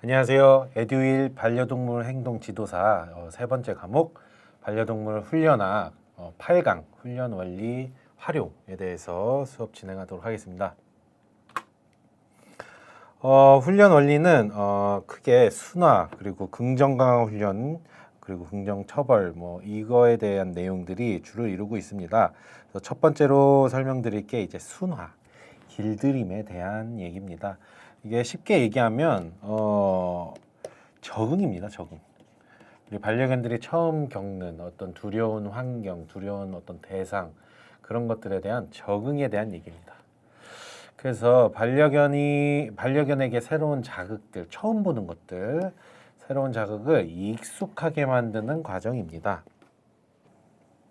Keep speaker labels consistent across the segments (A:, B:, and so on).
A: 안녕하세요. 에듀윌 반려동물 행동 지도사 세 번째 과목 반려동물 훈련학 8강 훈련 원리 활용에 대해서 수업 진행하도록 하겠습니다. 훈련 원리는 크게 순화 그리고 긍정 강화 훈련 그리고 긍정 처벌 이거에 대한 내용들이 주를 이루고 있습니다. 그래서 첫 번째로 설명드릴 게 이제 순화 길들임에 대한 얘기입니다. 이게 쉽게 얘기하면 적응입니다. 적응. 우리 반려견들이 처음 겪는 어떤 두려운 환경, 두려운 어떤 대상 그런 것들에 대한 적응에 대한 얘기입니다. 그래서 반려견에게 새로운 자극들, 처음 보는 것들, 새로운 자극을 익숙하게 만드는 과정입니다.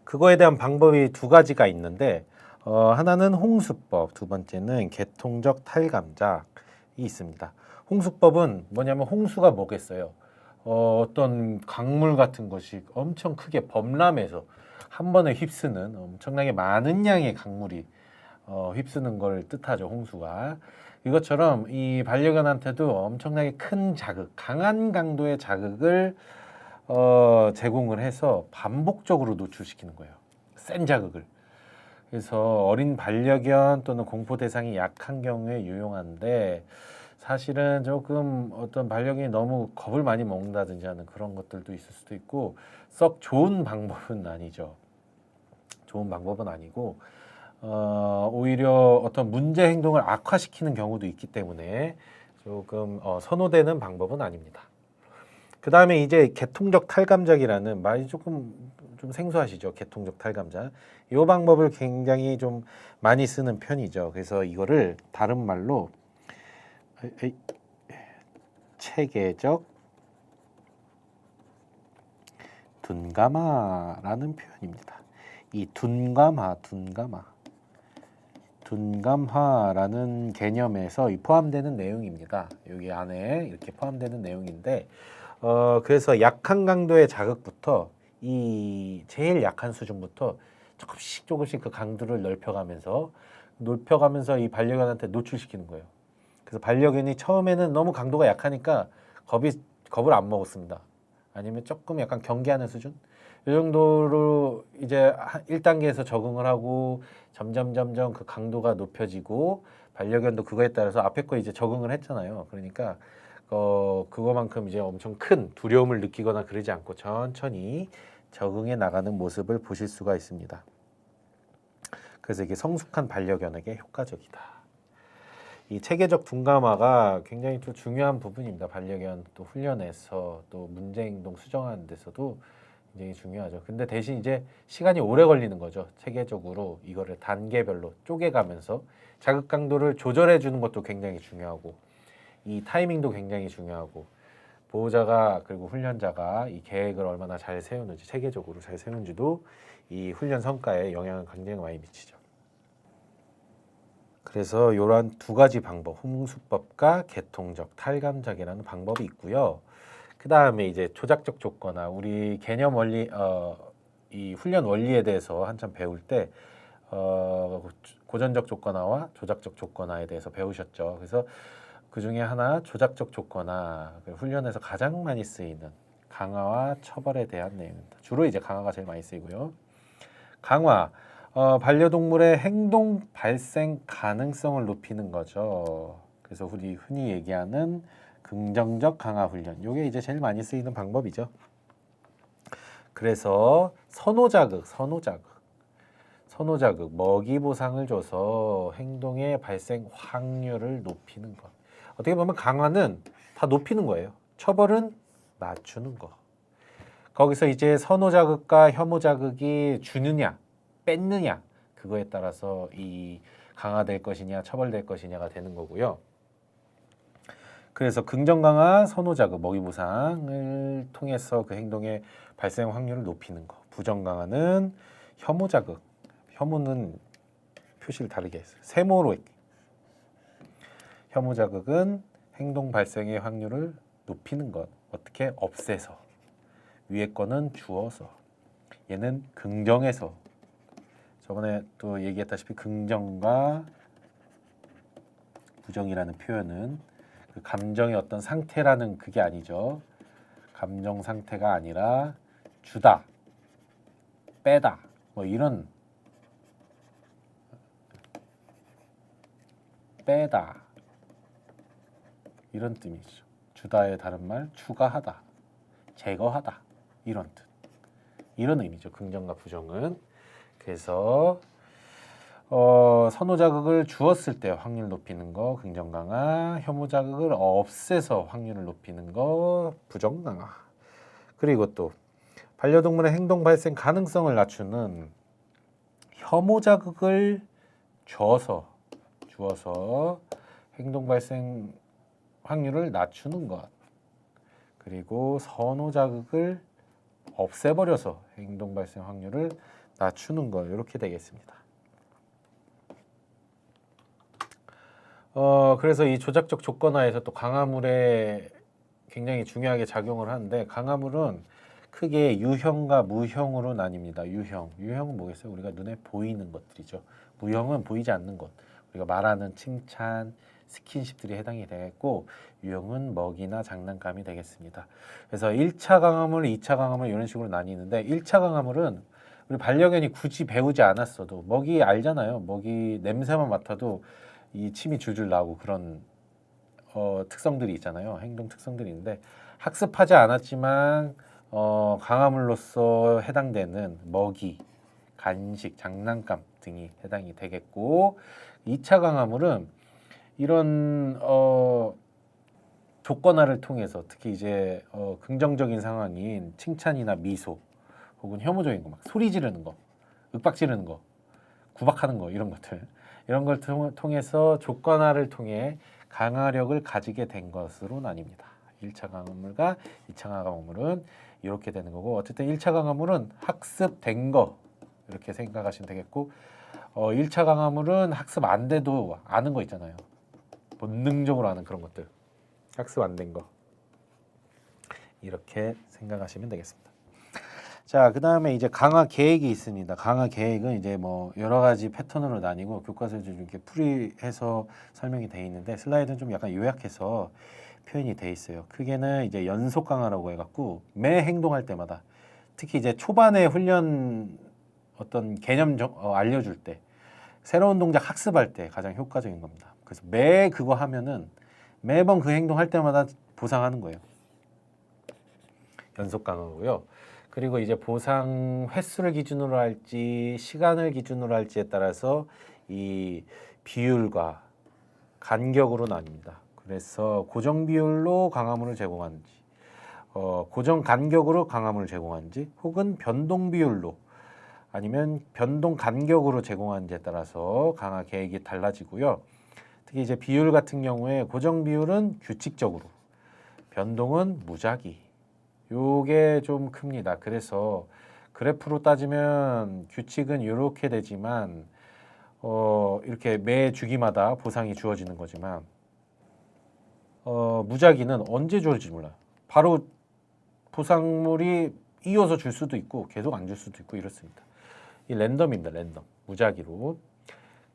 A: 그거에 대한 방법이 두 가지가 있는데 하나는 홍수법, 두 번째는 계통적 탈감작이 있습니다. 홍수법은 뭐냐면 홍수가 뭐겠어요? 어떤 강물 같은 것이 엄청 크게 범람해서 한 번에 휩쓰는 엄청나게 많은 양의 강물이 휩쓰는 걸 뜻하죠, 홍수가. 이것처럼 이 반려견한테도 엄청나게 큰 자극, 강한 강도의 자극을 제공을 해서 반복적으로 노출시키는 거예요. 센 자극을. 그래서 어린 반려견 또는 공포 대상이 약한 경우에 유용한데 사실은 조금 어떤 반려견이 너무 겁을 많이 먹는다든지 하는 그런 것들도 있을 수도 있고 썩 좋은 방법은 아니죠. 좋은 방법은 아니고 오히려 어떤 문제 행동을 악화시키는 경우도 있기 때문에 조금 선호되는 방법은 아닙니다. 그 다음에 이제 계통적 탈감작이라는 말이 조금 좀 생소하시죠? 계통적 탈감작. 이 방법을 굉장히 좀 많이 쓰는 편이죠. 그래서 이거를 다른 말로 체계적 둔감화라는 표현입니다. 이 둔감화라는 개념에서 포함되는 내용입니다. 여기 안에 이렇게 포함되는 내용인데 그래서 약한 강도의 자극부터 이 제일 약한 수준부터 조금씩 그 강도를 넓혀가면서 이 반려견한테 노출시키는 거예요. 그래서 반려견이 처음에는 너무 강도가 약하니까 겁을 안 먹었습니다. 아니면 조금 약간 경계하는 수준? 이 정도로 이제 1단계에서 적응을 하고 점점 그 강도가 높여지고 반려견도 그거에 따라서 앞에 거 이제 적응을 했잖아요. 그러니까 그거만큼 이제 엄청 큰 두려움을 느끼거나 그러지 않고 천천히 적응해 나가는 모습을 보실 수가 있습니다. 그래서 이게 성숙한 반려견에게 효과적이다. 이 체계적 둔감화가 굉장히 또 중요한 부분입니다. 반려견 또 훈련에서 또 문제 행동 수정하는 데서도 굉장히 중요하죠. 근데 대신 이제 시간이 오래 걸리는 거죠. 체계적으로 이거를 단계별로 쪼개가면서 자극 강도를 조절해 주는 것도 굉장히 중요하고 이 타이밍도 굉장히 중요하고 보호자가 그리고 훈련자가 이 계획을 얼마나 잘 세우는지 체계적으로 잘 세우는지도 이 훈련 성과에 영향을 굉장히 많이 미치죠. 그래서 이러한 두 가지 방법, 홍수법과 계통적 탈감작이라는 방법이 있고요. 그 다음에 이제 조작적 조건화, 우리 개념 원리, 이 훈련 원리에 대해서 한참 배울 때 고전적 조건화와 조작적 조건화에 대해서 배우셨죠. 그래서 그 중에 하나 조작적 조건화, 훈련에서 가장 많이 쓰이는 강화와 처벌에 대한 내용입니다. 주로 이제 강화가 제일 많이 쓰이고요. 강화, 반려동물의 행동 발생 가능성을 높이는 거죠. 그래서 우리 흔히 얘기하는 긍정적 강화 훈련. 이게 이제 제일 많이 쓰이는 방법이죠. 그래서 선호자극, 먹이 보상을 줘서 행동의 발생 확률을 높이는 것. 어떻게 보면 강화는 다 높이는 거예요. 처벌은 낮추는 거. 거기서 이제 선호자극과 혐오자극이 주느냐, 뺐느냐, 그거에 따라서 이 강화될 것이냐, 처벌될 것이냐가 되는 거고요. 그래서 긍정 강화, 선호자극, 먹이 보상을 통해서 그 행동의 발생 확률을 높이는 거. 부정 강화는 혐오자극, 혐오는 표시를 다르게 했어요. 세모로 혐오자극은 행동 발생의 확률을 높이는 것. 어떻게? 없애서. 위에 거는 주어서. 얘는 긍정해서. 저번에 또 얘기했다시피 긍정과 부정이라는 표현은 그 감정의 어떤 상태라는 그게 아니죠. 감정 상태가 아니라 주다, 빼다, 뭐 이런 빼다 이런 뜻이죠. 주다의 다른 말 추가하다, 제거하다 이런 뜻, 이런 의미죠. 긍정과 부정은. 그래서 선호 자극을 주었을 때 확률 높이는 거 긍정 강화, 혐오 자극을 없애서 확률을 높이는 거 부정 강화. 그리고 또 반려동물의 행동 발생 가능성을 낮추는 혐오 자극을 주어서 행동 발생 확률을 낮추는 것. 그리고 선호 자극을 없애버려서 행동 발생 확률을 낮추는 것. 이렇게 되겠습니다. 그래서 이 조작적 조건화에서 또 강화물에 굉장히 중요하게 작용을 하는데, 강화물은 크게 유형과 무형으로 나뉩니다. 유형은 뭐겠어요? 우리가 눈에 보이는 것들이죠. 무형은 보이지 않는 것. 우리가 말하는 칭찬, 스킨십들이 해당이 되겠고, 유형은 먹이나 장난감이 되겠습니다. 그래서 1차 강화물, 2차 강화물 이런 식으로 나뉘는데, 1차 강화물은 우리 반려견이 굳이 배우지 않았어도 먹이 알잖아요. 먹이 냄새만 맡아도 이 침이 줄줄 나고 그런 특성들이 있잖아요. 행동 특성들이 있는데, 학습하지 않았지만 강화물로서 해당되는 먹이, 간식, 장난감 등이 해당이 되겠고, 2차 강화물은 이런 조건화를 통해서 특히 이제 긍정적인 상황인 칭찬이나 미소 혹은 혐오적인 거, 막 소리 지르는 거, 윽박 지르는 거, 구박하는 거, 이런 것들, 이런 걸 통해서 조건화를 통해 강화력을 가지게 된 것으로 나뉩니다. 1차 강화물과 2차 강화물은 이렇게 되는 거고, 어쨌든 1차 강화물은 학습된 거 이렇게 생각하시면 되겠고, 1차 강화물은 학습 안 돼도 아는 거 있잖아요. 본능적으로 아는 그런 것들, 학습 안 된 거, 이렇게 생각하시면 되겠습니다. 자, 그 다음에 이제 강화 계획이 있습니다. 강화 계획은 이제 뭐 여러 가지 패턴으로 나뉘고 교과서에 좀 이렇게 풀이해서 설명이 돼 있는데, 슬라이드는 좀 약간 요약해서 표현이 돼 있어요. 크게는 이제 연속 강화라고 해갖고 매 행동할 때마다, 특히 이제 초반에 훈련 어떤 개념 알려줄 때, 새로운 동작 학습할 때 가장 효과적인 겁니다. 그래서 매 그거 하면은 매번 그 행동할 때마다 보상하는 거예요. 연속 강화고요. 그리고 이제 보상 횟수를 기준으로 할지 시간을 기준으로 할지에 따라서 이 비율과 간격으로 나뉩니다. 그래서 고정 비율로 강화물을 제공하는지, 고정 간격으로 강화물을 제공하는지, 혹은 변동 비율로 아니면 변동 간격으로 제공하는지에 따라서 강화 계획이 달라지고요. 특히 이제 비율 같은 경우에 고정 비율은 규칙적으로, 변동은 무작위. 요게 좀 큽니다. 그래서 그래프로 따지면 규칙은 이렇게 되지만 이렇게 매 주기마다 보상이 주어지는 거지만, 무작위는 언제 주어질지 몰라요. 바로 보상물이 이어서 줄 수도 있고 계속 안 줄 수도 있고 이렇습니다. 이 랜덤입니다. 랜덤, 무작위로.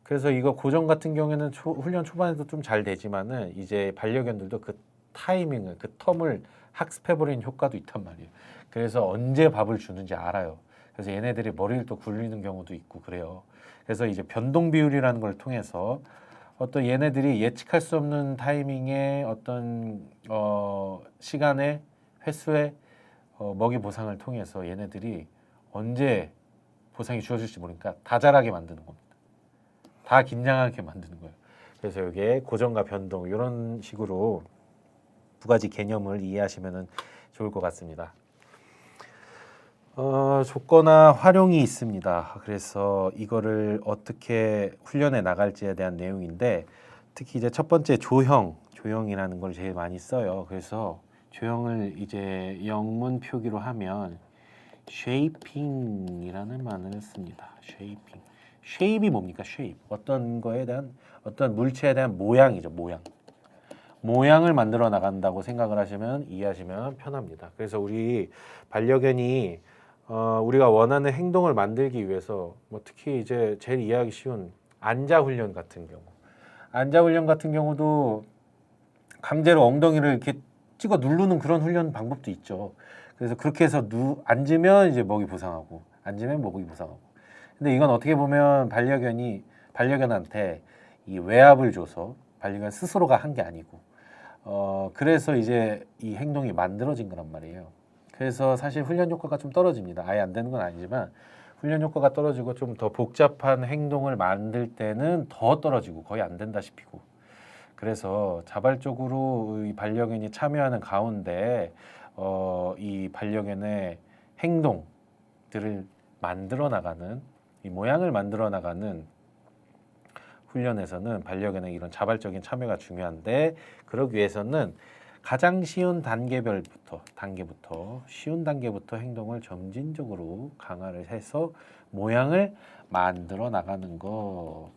A: 그래서 이거 고정 같은 경우에는 훈련 초반에도 좀 잘 되지만은 이제 반려견들도 그 타이밍을, 그 텀을 학습해버리는 효과도 있단 말이에요. 그래서 언제 밥을 주는지 알아요. 그래서 얘네들이 머리를 또 굴리는 경우도 있고 그래요. 그래서 이제 변동 비율이라는 걸 통해서 어떤 얘네들이 예측할 수 없는 타이밍에 어떤 시간에, 횟수에 먹이 보상을 통해서 얘네들이 언제 보상이 주어질지 모르니까 다 자라게 만드는 겁니다. 다 긴장하게 만드는 거예요. 그래서 이게 고정과 변동 이런 식으로 두 가지 개념을 이해하시면 좋을 것 같습니다. 조건화 활용이 있습니다. 그래서 이거를 어떻게 훈련해 나갈지에 대한 내용인데, 특히 이제 첫 번째 조형이라는 걸 제일 많이 써요. 그래서 조형을 이제 영문 표기로 하면 쉐이핑이라는 말을 씁니다. 쉐이핑. 쉐입이 뭡니까? 쉐입. 어떤 거에 대한, 어떤 물체에 대한 모양이죠. 모양을 만들어 나간다고 생각을 하시면, 이해하시면 편합니다. 그래서 우리 반려견이 우리가 원하는 행동을 만들기 위해서 뭐 특히 이제 제일 이해하기 쉬운 앉아 훈련 같은 경우도 강제로 엉덩이를 이렇게 찍어 누르는 그런 훈련 방법도 있죠. 그래서 그렇게 해서 앉으면 이제 먹이 보상하고 앉으면 먹이 보상하고. 근데 이건 어떻게 보면 반려견한테 이 외압을 줘서 반려견 스스로가 한 게 아니고 그래서 이제 이 행동이 만들어진 거란 말이에요. 그래서 사실 훈련 효과가 좀 떨어집니다. 아예 안 되는 건 아니지만 훈련 효과가 떨어지고 좀 더 복잡한 행동을 만들 때는 더 떨어지고 거의 안 된다시피고. 그래서 자발적으로 이 반려견이 참여하는 가운데 이 반려견의 행동들을 만들어 나가는 이 모양을 만들어 나가는 훈련에서는 반려견의 이런 자발적인 참여가 중요한데 그러기 위해서는 가장 쉬운 단계부터 쉬운 단계부터 행동을 점진적으로 강화를 해서 모양을 만들어 나가는 거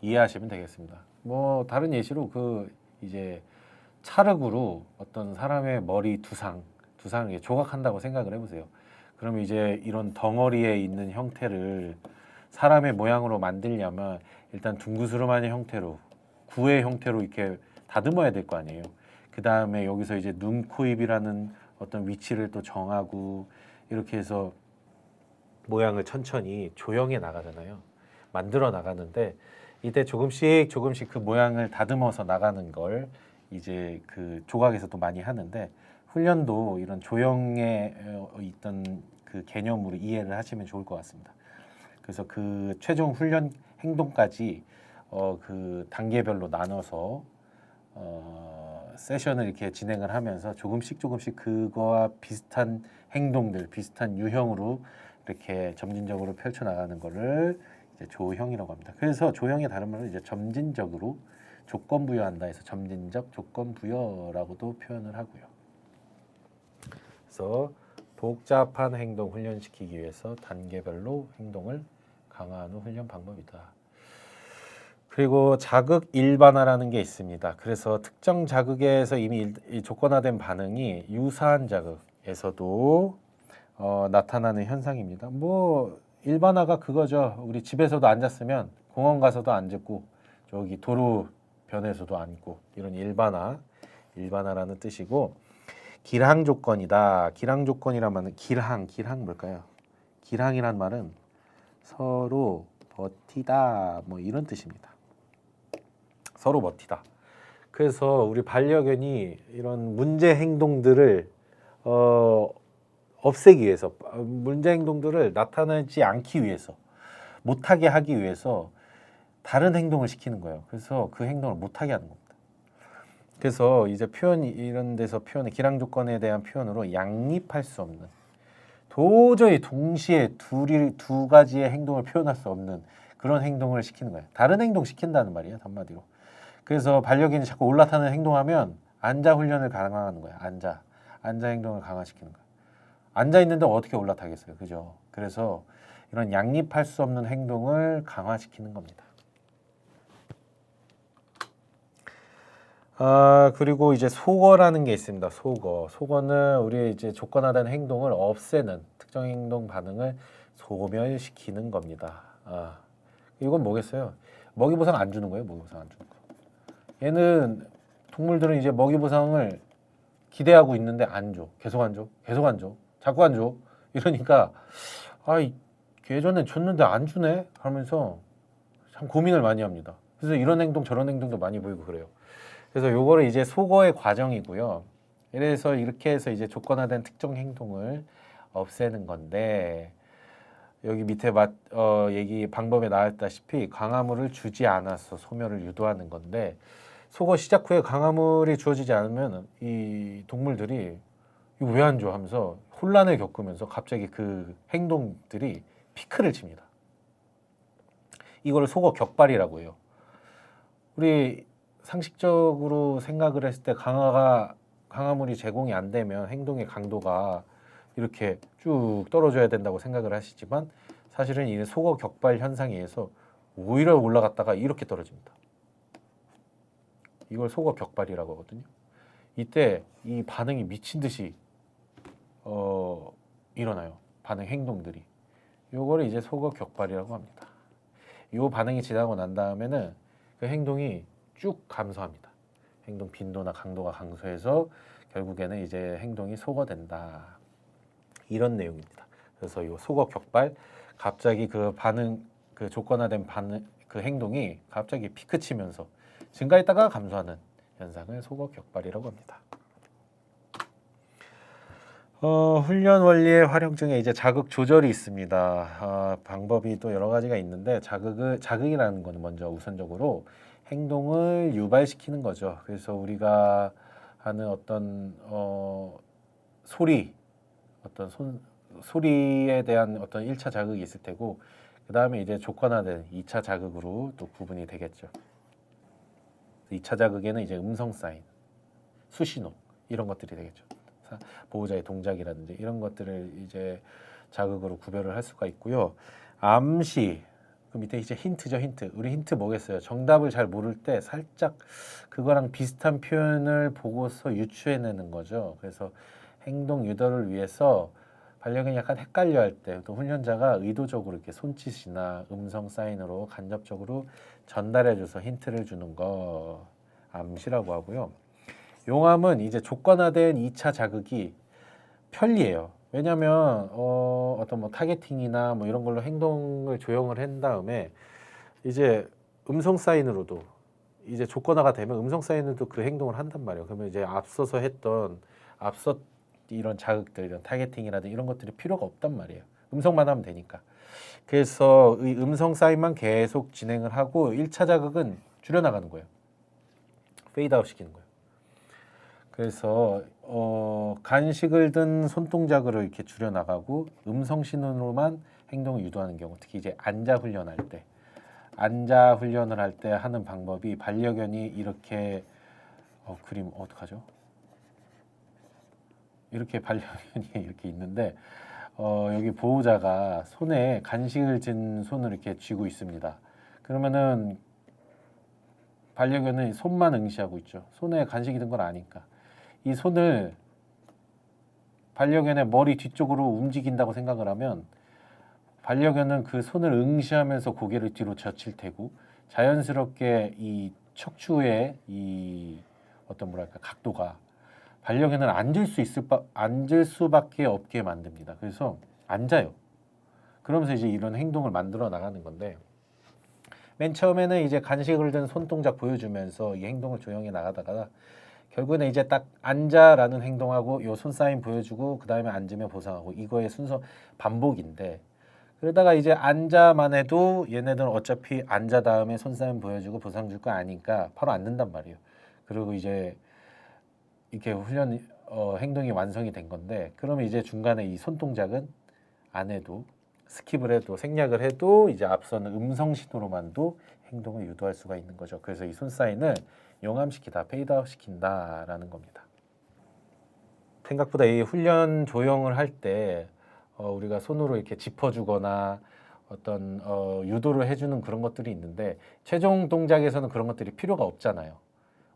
A: 이해하시면 되겠습니다. 뭐 다른 예시로 이제 찰흙으로 어떤 사람의 머리 두상을 조각한다고 생각을 해보세요. 그러면 이제 이런 덩어리에 있는 형태를 사람의 모양으로 만들려면 일단 둥그스름한 형태로 구의 형태로 이렇게 다듬어야 될 거 아니에요. 그 다음에 여기서 이제 눈, 코, 입이라는 어떤 위치를 또 정하고 이렇게 해서 모양을 천천히 조형해 나가잖아요. 만들어 나가는데 이때 조금씩 그 모양을 다듬어서 나가는 걸 이제 그 조각에서도 많이 하는데 훈련도 이런 조형에 있던 그 개념으로 이해를 하시면 좋을 것 같습니다. 그래서 그 최종 훈련 행동까지 그 단계별로 나눠서 세션을 이렇게 진행을 하면서 조금씩 그거와 비슷한 행동들, 비슷한 유형으로 이렇게 점진적으로 펼쳐 나가는 거를 이제 조형이라고 합니다. 그래서 조형의 다른 말로 이제 점진적으로 조건 부여한다 해서 점진적 조건 부여라고도 표현을 하고요. 그래서 복잡한 행동 훈련시키기 위해서 단계별로 행동을 강화하는 훈련 방법이다. 그리고 자극 일반화라는 게 있습니다. 그래서 특정 자극에서 이미 조건화된 반응이 유사한 자극에서도 나타나는 현상입니다. 뭐 일반화가 그거죠. 우리 집에서도 앉았으면 공원 가서도 앉고 저기 도로변에서도 앉고 이런 일반화라는 뜻이고 기랑 조건이다. 기랑 조건이란 말은 기랑 뭘까요? 기랑이란 말은 서로 버티다 뭐 이런 뜻입니다. 서로 버티다. 그래서 우리 반려견이 이런 문제 행동들을 없애기 위해서 문제 행동들을 나타나지 않기 위해서 못하게 하기 위해서 다른 행동을 시키는 거예요. 그래서 그 행동을 못하게 하는 겁니다. 그래서 이제 이런 데서 기랑 조건에 대한 표현으로 양립할 수 없는 도저히 동시에 두 가지의 행동을 표현할 수 없는 그런 행동을 시키는 거예요. 다른 행동 시킨다는 말이에요. 한마디로. 그래서 반려견이 자꾸 올라타는 행동하면 앉아 훈련을 강화하는 거예요. 앉아 행동을 강화시키는 거예요. 앉아 있는데 어떻게 올라타겠어요, 그죠? 그래서 이런 양립할 수 없는 행동을 강화시키는 겁니다. 그리고 이제 소거라는 게 있습니다. 소거는 우리 이제 조건화된 행동을 없애는 특정 행동 반응을 소멸시키는 겁니다. 이건 뭐겠어요? 먹이 보상 안 주는 거예요. 먹이 보상 안 주는 거. 얘는 동물들은 이제 먹이 보상을 기대하고 있는데 안 줘. 계속 안 줘. 자꾸 안 줘. 이러니까 예전에 줬는데 안 주네 하면서 참 고민을 많이 합니다. 그래서 이런 행동 저런 행동도 많이 보이고 그래요. 그래서 요거를 이제 소거의 과정이고요. 그래서 이렇게 해서 이제 조건화된 특정 행동을 없애는 건데 여기 밑에 얘기 방법에 나왔다시피 강화물을 주지 않아서 소멸을 유도하는 건데 소거 시작 후에 강화물이 주어지지 않으면 이 동물들이 이거 왜 안 줘 하면서 혼란을 겪으면서 갑자기 그 행동들이 피크를 칩니다. 이걸 소거 격발이라고 해요. 우리 상식적으로 생각을 했을 때 강화물이 제공이 안 되면 행동의 강도가 이렇게 쭉 떨어져야 된다고 생각을 하시지만 사실은 이 소거 격발 현상에 의해서 오히려 올라갔다가 이렇게 떨어집니다. 이걸 소거 격발이라고 하거든요. 이때 이 반응이 미친 듯이 일어나요. 반응 행동들이. 요거를 이제 소거 격발이라고 합니다. 요 반응이 지나고 난 다음에는 그 행동이 쭉 감소합니다. 행동 빈도나 강도가 감소해서 결국에는 이제 행동이 소거된다. 이런 내용입니다. 그래서 이 소거 격발, 갑자기 그 반응, 그 조건화된 반응, 그 행동이 갑자기 피크 치면서 증가했다가 감소하는 현상을 소거 격발이라고 합니다. 훈련 원리의 활용 중에 이제 자극 조절이 있습니다. 방법이 또 여러 가지가 있는데 자극이라는 거는 먼저 우선적으로 행동을 유발시키는 거죠. 그래서 우리가 하는 어떤 소리, 어떤 소리에 대한 어떤 1차 자극이 있을 테고, 그 다음에 이제 조건화된 2차 자극으로 또 구분이 되겠죠. 2차 자극에는 이제 음성 사인, 수신호 이런 것들이 되겠죠. 보호자의 동작이라든지 이런 것들을 이제 자극으로 구별을 할 수가 있고요. 암시, 그 밑에 이제 힌트죠, 힌트. 우리 힌트 뭐겠어요? 정답을 잘 모를 때 살짝 그거랑 비슷한 표현을 보고서 유추해내는 거죠. 그래서 행동 유도를 위해서 반려견이 약간 헷갈려할 때 또 훈련자가 의도적으로 이렇게 손짓이나 음성 사인으로 간접적으로 전달해줘서 힌트를 주는 거 암시라고 하고요. 용암은 이제 조건화된 2차 자극이 편리해요. 왜냐하면 어떤 뭐 타겟팅이나 뭐 이런 걸로 행동을 조형을 한 다음에 이제 음성 사인으로도 이제 조건화가 되면 음성 사인으로도 그 행동을 한단 말이에요. 그러면 이제 앞서 이런 자극들, 이런 타겟팅이라든지 이런 것들이 필요가 없단 말이에요. 음성만 하면 되니까. 그래서 이 음성 사인만 계속 진행을 하고 1차 자극은 줄여나가는 거예요. 페이드아웃 시키는 거예요. 그래서 간식을 든 손동작으로 이렇게 줄여나가고 음성 신호로만 행동을 유도하는 경우, 특히 이제 앉아 훈련할 때, 앉아 훈련을 할 때 하는 방법이 반려견이 이렇게 그림 어떡하죠? 이렇게 반려견이 이렇게 있는데 여기 보호자가 손에 간식을 든 손을 이렇게 쥐고 있습니다. 그러면은 반려견은 손만 응시하고 있죠. 손에 간식이 든 걸 아니까. 이 손을 반려견의 머리 뒤쪽으로 움직인다고 생각을 하면 반려견은 그 손을 응시하면서 고개를 뒤로 젖힐 테고 자연스럽게 이 척추의 이 어떤 뭐랄까 각도가 반려견은 앉을 수밖에 없게 만듭니다. 그래서 앉아요. 그러면서 이제 이런 행동을 만들어 나가는 건데 맨 처음에는 이제 간식을 든 손동작 보여주면서 이 행동을 조형해 나가다가 결국에는 이제 딱 앉아라는 행동하고 요 손 사인 보여주고 그 다음에 앉으면 보상하고 이거의 순서 반복인데 그러다가 이제 앉아만 해도 얘네들은 어차피 앉아 다음에 손 사인 보여주고 보상 줄 거 아니까 바로 앉는단 말이에요. 그리고 이제 이렇게 행동이 완성이 된 건데 그러면 이제 중간에 이 손동작은 안 해도 스킵을 해도 생략을 해도 이제 앞서는 음성 신호로만도 행동을 유도할 수가 있는 거죠. 그래서 이 손 사인을 용암시키다, 페이드아웃 시킨다라는 겁니다. 생각보다 이 훈련 조형을 할 때 우리가 손으로 이렇게 짚어주거나 어떤 유도를 해주는 그런 것들이 있는데 최종 동작에서는 그런 것들이 필요가 없잖아요.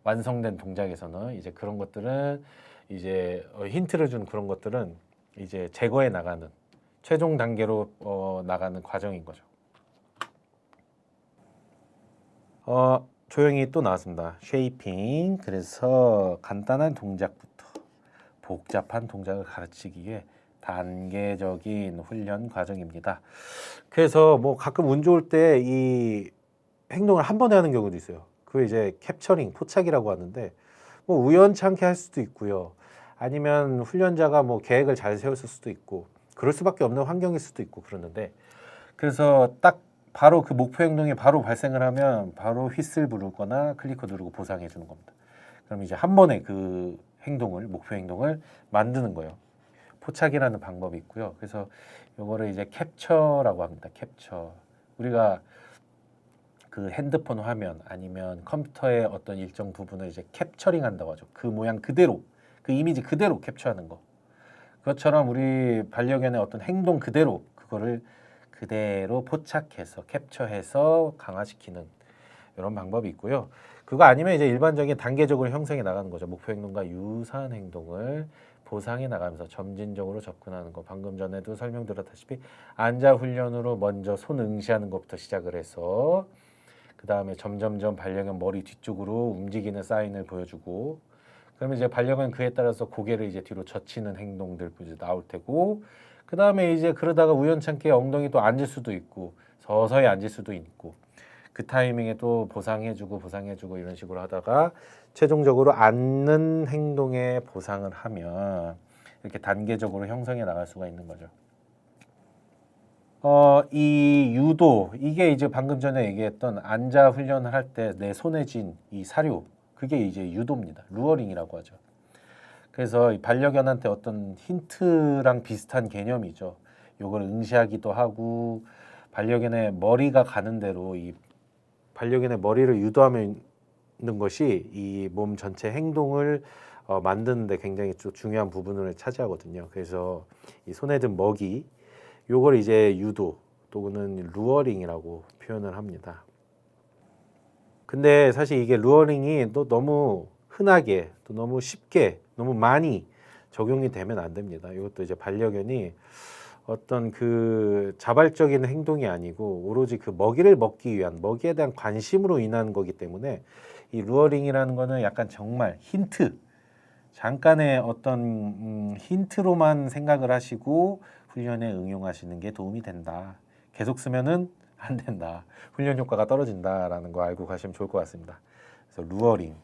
A: 완성된 동작에서는 이제 그런 것들은 이제 힌트를 준 그런 것들은 이제 제거해 나가는 최종 단계로 나가는 과정인 거죠. 조형이 또 나왔습니다. 쉐이핑. 그래서 간단한 동작부터 복잡한 동작을 가르치기에 단계적인 훈련 과정입니다. 그래서 뭐 가끔 운 좋을 때 이 행동을 한 번에 하는 경우도 있어요. 그 이제 캡처링, 포착이라고 하는데 뭐 우연찮게 할 수도 있고요. 아니면 훈련자가 뭐 계획을 잘 세웠을 수도 있고 그럴 수밖에 없는 환경일 수도 있고 그러는데 그래서 딱 바로 그 목표 행동이 바로 발생을 하면 바로 휘슬 부르거나 클리커 누르고 보상해 주는 겁니다. 그럼 이제 한 번에 그 행동을 목표 행동을 만드는 거예요. 포착이라는 방법이 있고요. 그래서 요거를 이제 캡처라고 합니다. 캡처. 우리가 그 핸드폰 화면 아니면 컴퓨터의 어떤 일정 부분을 이제 캡처링 한다고 하죠. 그 모양 그대로, 그 이미지 그대로 캡처하는 거. 그것처럼 우리 반려견의 어떤 행동 그대로 그거를 그대로 포착해서 캡처해서 강화시키는 이런 방법이 있고요. 그거 아니면 이제 일반적인 단계적으로 형성해 나가는 거죠. 목표 행동과 유사한 행동을 보상해 나가면서 점진적으로 접근하는 거. 방금 전에도 설명드렸다시피 앉아 훈련으로 먼저 손 응시하는 것부터 시작을 해서 그 다음에 점점점 반려견 머리 뒤쪽으로 움직이는 사인을 보여주고, 그러면 이제 반려견 그에 따라서 고개를 이제 뒤로 젖히는 행동들 이제 나올 테고, 그 다음에 이제 그러다가 우연찮게 엉덩이 또 앉을 수도 있고 서서히 앉을 수도 있고, 그 타이밍에 또 보상해주고 이런 식으로 하다가 최종적으로 앉는 행동에 보상을 하면 이렇게 단계적으로 형성해 나갈 수가 있는 거죠. 이 유도, 이게 이제 방금 전에 얘기했던 앉아 훈련을 할 때 내 손에 쥔 이 사료, 그게 이제 유도입니다. 루어링이라고 하죠. 그래서 이 반려견한테 어떤 힌트랑 비슷한 개념이죠. 요걸 응시하기도 하고, 반려견의 머리가 가는 대로 이 반려견의 머리를 유도하는 것이 이 몸 전체 행동을 만드는데 굉장히 좀 중요한 부분을 차지하거든요. 그래서 이 손에 든 먹이, 요걸 이제 유도 또는 루어링이라고 표현을 합니다. 근데 사실 이게 루어링이 또 너무 흔하게 또 너무 쉽게 너무 많이 적용이 되면 안 됩니다. 이것도 이제 반려견이 어떤 그 자발적인 행동이 아니고 오로지 그 먹이를 먹기 위한, 먹이에 대한 관심으로 인한 거기 때문에 이 루어링이라는 거는 약간 정말 힌트, 잠깐의 어떤 힌트로만 생각을 하시고 훈련에 응용하시는 게 도움이 된다. 계속 쓰면은 안 된다. 훈련 효과가 떨어진다라는 거 알고 가시면 좋을 것 같습니다. 그래서 루어링.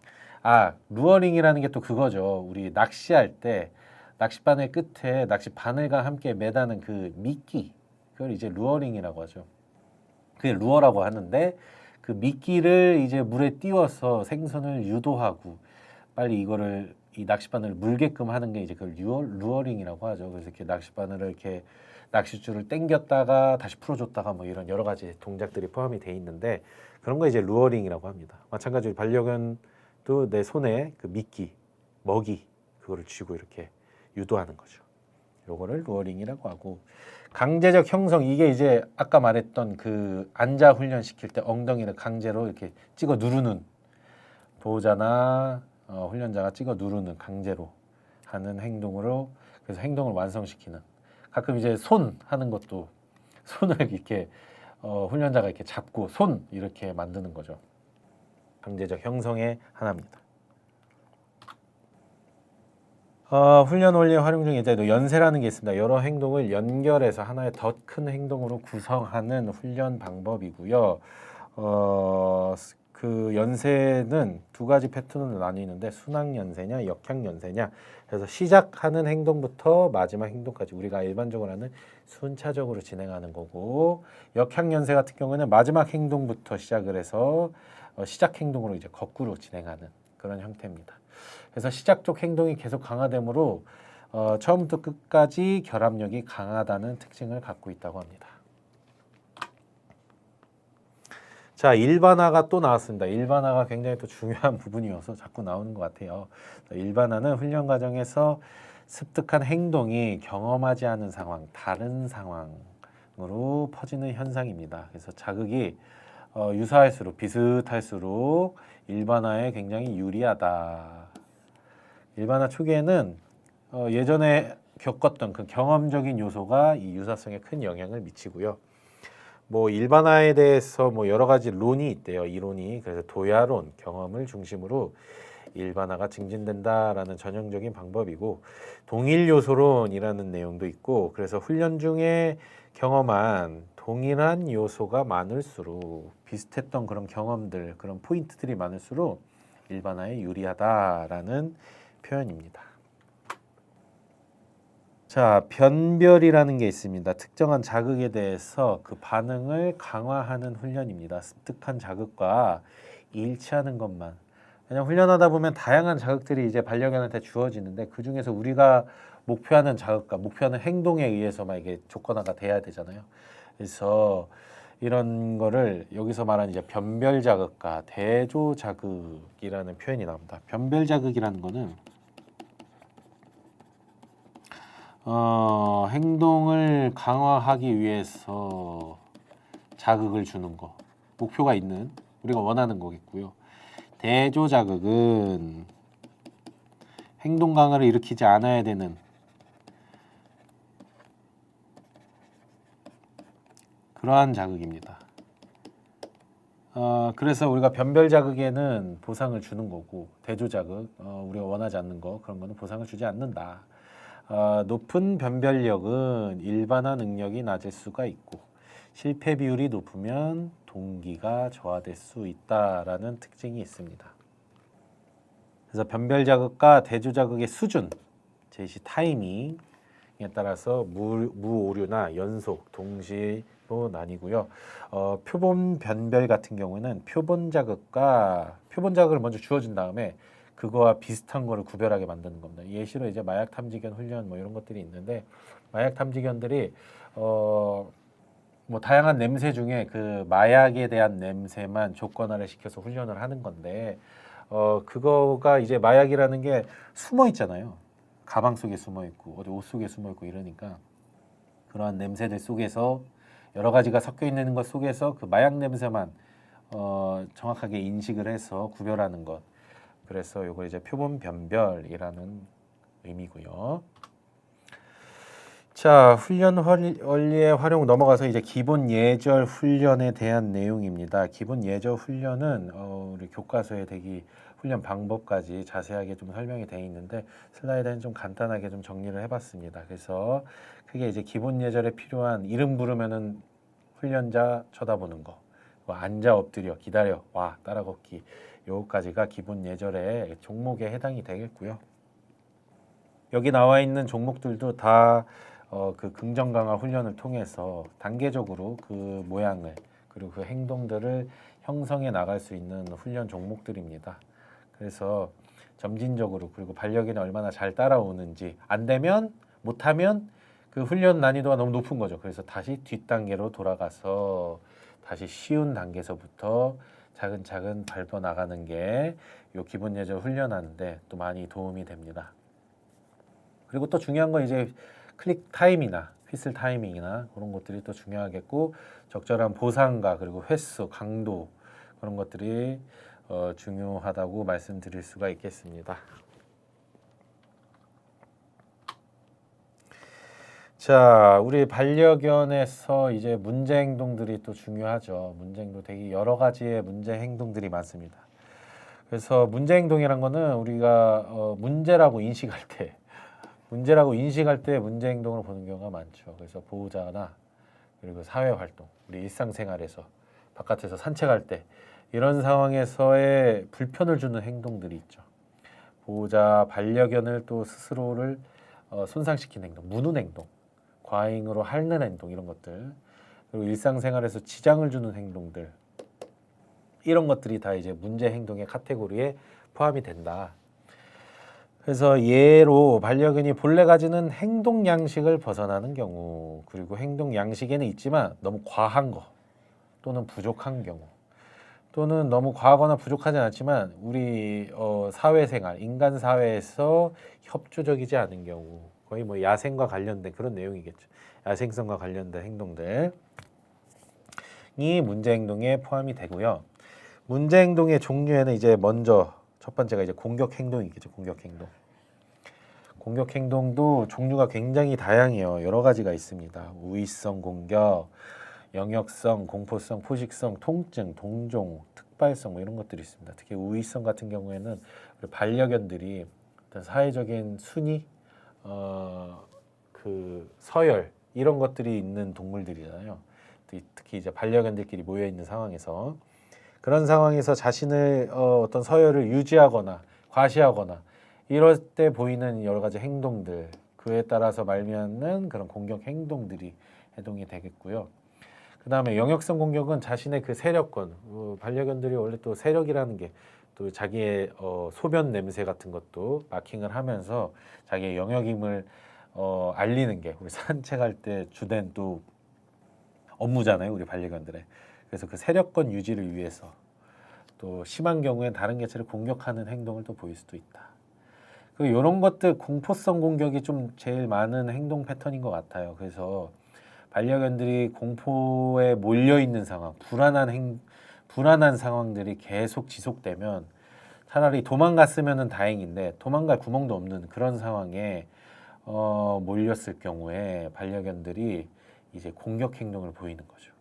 A: 루어링이라는 게 또 그거죠. 우리 낚시할 때 낚싯바늘 끝에 낚시 바늘과 함께 매다는 그 미끼. 그걸 이제 루어링이라고 하죠. 그게 루어라고 하는데 그 미끼를 이제 물에 띄워서 생선을 유도하고 빨리 이거를 이 낚싯바늘을 물게끔 하는 게 이제 그 루어링이라고 하죠. 그래서 이렇게 낚싯바늘을 이렇게 낚싯줄을 당겼다가 다시 풀어줬다가 뭐 이런 여러 가지 동작들이 포함이 돼 있는데 그런 거 이제 루어링이라고 합니다. 마찬가지로 반려견도 내 손에 그 미끼, 먹이 그거를 쥐고 이렇게 유도하는 거죠. 요거를 루어링이라고 하고, 강제적 형성, 이게 이제 아까 말했던 그 앉아 훈련 시킬 때 엉덩이를 강제로 이렇게 찍어 누르는, 보호자나 훈련자가 찍어 누르는, 강제로 하는 행동으로, 그래서 행동을 완성시키는. 가끔 이제 손 하는 것도 손을 이렇게 훈련자가 이렇게 잡고 손 이렇게 만드는 거죠. 강제적 형성의 하나입니다. 훈련 원리의 활용 중에 이제 연세라는 게 있습니다. 여러 행동을 연결해서 하나의 더 큰 행동으로 구성하는 훈련 방법이고요. 그 연세는 두 가지 패턴으로 나뉘는데 순항 연세냐, 역향 연세냐. 그래서 시작하는 행동부터 마지막 행동까지 우리가 일반적으로 하는 순차적으로 진행하는 거고, 역향 연세 같은 경우는 마지막 행동부터 시작을 해서 시작 행동으로 이제 거꾸로 진행하는 그런 형태입니다. 그래서 시작 쪽 행동이 계속 강화되므로 처음부터 끝까지 결합력이 강하다는 특징을 갖고 있다고 합니다. 자, 일반화가 또 나왔습니다. 일반화가 굉장히 또 중요한 부분이어서 자꾸 나오는 것 같아요. 일반화는 훈련 과정에서 습득한 행동이 경험하지 않은 상황, 다른 상황으로 퍼지는 현상입니다. 그래서 자극이 유사할수록, 비슷할수록 일반화에 굉장히 유리하다. 일반화 초기에는 예전에 겪었던 그 경험적인 요소가 이 유사성에 큰 영향을 미치고요. 뭐 일반화에 대해서 뭐 여러 가지 론이 있대요. 이론이. 그래서 도야론, 경험을 중심으로 일반화가 증진된다라는 전형적인 방법이고, 동일 요소론이라는 내용도 있고, 그래서 훈련 중에 경험한 동일한 요소가 많을수록, 비슷했던 그런 경험들, 그런 포인트들이 많을수록 일반화에 유리하다라는 표현입니다. 자, 변별이라는 게 있습니다. 특정한 자극에 대해서 그 반응을 강화하는 훈련입니다. 습득한 자극과 일치하는 것만. 그냥 훈련하다 보면 다양한 자극들이 이제 반려견한테 주어지는데 그 중에서 우리가 목표하는 자극과 목표하는 행동에 의해서만 이게 조건화가 돼야 되잖아요. 그래서 이런 거를 여기서 말하는 이제 변별 자극과 대조 자극이라는 표현이 나옵니다. 변별 자극이라는 거는 행동을 강화하기 위해서 자극을 주는 거, 목표가 있는, 우리가 원하는 거겠고요. 대조 자극은 행동 강화를 일으키지 않아야 되는 그러한 자극입니다. 그래서 우리가 변별 자극에는 보상을 주는 거고 대조 자극, 우리가 원하지 않는 거 그런 거는 보상을 주지 않는다. 높은 변별력은 일반화 능력이 낮을 수가 있고 실패 비율이 높으면 동기가 저하될 수 있다라는 특징이 있습니다. 그래서 변별 자극과 대조 자극의 수준, 제시 타이밍에 따라서 무오류나 연속, 동시로 나뉘고요. 표본 변별 같은 경우에는 표본 자극을 먼저 주어준 다음에 그거와 비슷한 거를 구별하게 만드는 겁니다. 예시로 이제 마약 탐지견 훈련 뭐 이런 것들이 있는데 마약 탐지견들이 뭐 다양한 냄새 중에 그 마약에 대한 냄새만 조건화를 시켜서 훈련을 하는 건데 그거가 이제 마약이라는 게 숨어 있잖아요. 가방 속에 숨어 있고 어디 옷 속에 숨어 있고 이러니까 그러한 냄새들 속에서 여러 가지가 섞여 있는 것 속에서 그 마약 냄새만 정확하게 인식을 해서 구별하는 것. 그래서 이거 이제 표본 변별이라는 의미고요. 자, 훈련 원리의 활용 넘어가서 이제 기본 예절 훈련에 대한 내용입니다. 기본 예절 훈련은 우리 교과서에 대기 훈련 방법까지 자세하게 좀 설명이 되어 있는데 슬라이드는 좀 간단하게 좀 정리를 해봤습니다. 그래서 그게 이제 기본 예절에 필요한 이름 부르면은 훈련자 쳐다보는 거, 뭐 앉아 엎드려 기다려 와 따라 걷기 요까지가 기본 예절의 종목에 해당이 되겠고요. 여기 나와 있는 종목들도 다 그 긍정 강화 훈련을 통해서 단계적으로 그 모양을 그리고 그 행동들을 형성해 나갈 수 있는 훈련 종목들입니다. 그래서 점진적으로 그리고 반려견이 얼마나 잘 따라오는지 안 되면 못하면 그 훈련 난이도가 너무 높은 거죠. 그래서 다시 뒷단계로 돌아가서 다시 쉬운 단계에서부터 차근차근 밟아 나가는 게 요 기본 예절 훈련하는데 또 많이 도움이 됩니다. 그리고 또 중요한 건 이제 클릭 타임이나 휘슬 타이밍이나 그런 것들이 또 중요하겠고 적절한 보상과 그리고 횟수, 강도 그런 것들이 중요하다고 말씀드릴 수가 있겠습니다. 자, 우리 반려견에서 이제 문제 행동들이 또 중요하죠. 문제 행동 되게 여러 가지의 문제 행동들이 많습니다. 그래서 문제 행동이란 거는 우리가 문제라고 인식할 때 문제 행동으로 보는 경우가 많죠. 그래서 보호자나 그리고 사회 활동, 우리 일상생활에서 바깥에서 산책할 때 이런 상황에서의 불편을 주는 행동들이 있죠. 보호자 반려견을 또 스스로를 손상시키는 행동, 무는 행동, 과잉으로 핥는 행동 이런 것들, 그리고 일상생활에서 지장을 주는 행동들 이런 것들이 다 이제 문제 행동의 카테고리에 포함이 된다. 그래서 예로 반려견이 본래 가지는 행동 양식을 벗어나는 경우, 그리고 행동 양식에는 있지만 너무 과한 거 또는 부족한 경우, 또는 너무 과하거나 부족하지 않지만 우리 사회생활, 인간 사회에서 협조적이지 않은 경우, 거의 뭐 야생과 관련된 그런 내용이겠죠. 야생성과 관련된 행동들이 문제 행동에 포함이 되고요. 문제 행동의 종류에는 이제 먼저 첫 번째가 이제 공격 행동이겠죠. 공격 행동. 공격 행동도 종류가 굉장히 다양해요. 여러 가지가 있습니다. 우위성 공격, 영역성, 공포성, 포식성, 통증, 동종, 특발성 뭐 이런 것들이 있습니다. 특히 우위성 같은 경우에는 우리 반려견들이 어떤 사회적인 순위, 그 서열 이런 것들이 있는 동물들이잖아요. 특히 이제 반려견들끼리 모여 있는 상황에서 그런 상황에서 자신을 어떤 서열을 유지하거나 과시하거나 이럴 때 보이는 여러 가지 행동들, 그에 따라서 말미암는 그런 공격 행동들이 해당이 되겠고요. 그 다음에 영역성 공격은 자신의 그 세력권, 반려견들이 원래 또 세력이라는 게 또 자기의 소변 냄새 같은 것도 마킹을 하면서 자기의 영역임을 알리는 게 우리 산책할 때 주된 또 업무잖아요, 우리 반려견들의. 그래서 그 세력권 유지를 위해서 또 심한 경우엔 다른 개체를 공격하는 행동을 또 보일 수도 있다. 그 이런 것들 공포성 공격이 좀 제일 많은 행동 패턴인 것 같아요. 그래서 반려견들이 공포에 몰려 있는 상황, 불안한 상황들이 계속 지속되면 차라리 도망갔으면 다행인데 도망갈 구멍도 없는 그런 상황에 몰렸을 경우에 반려견들이 이제 공격 행동을 보이는 거죠.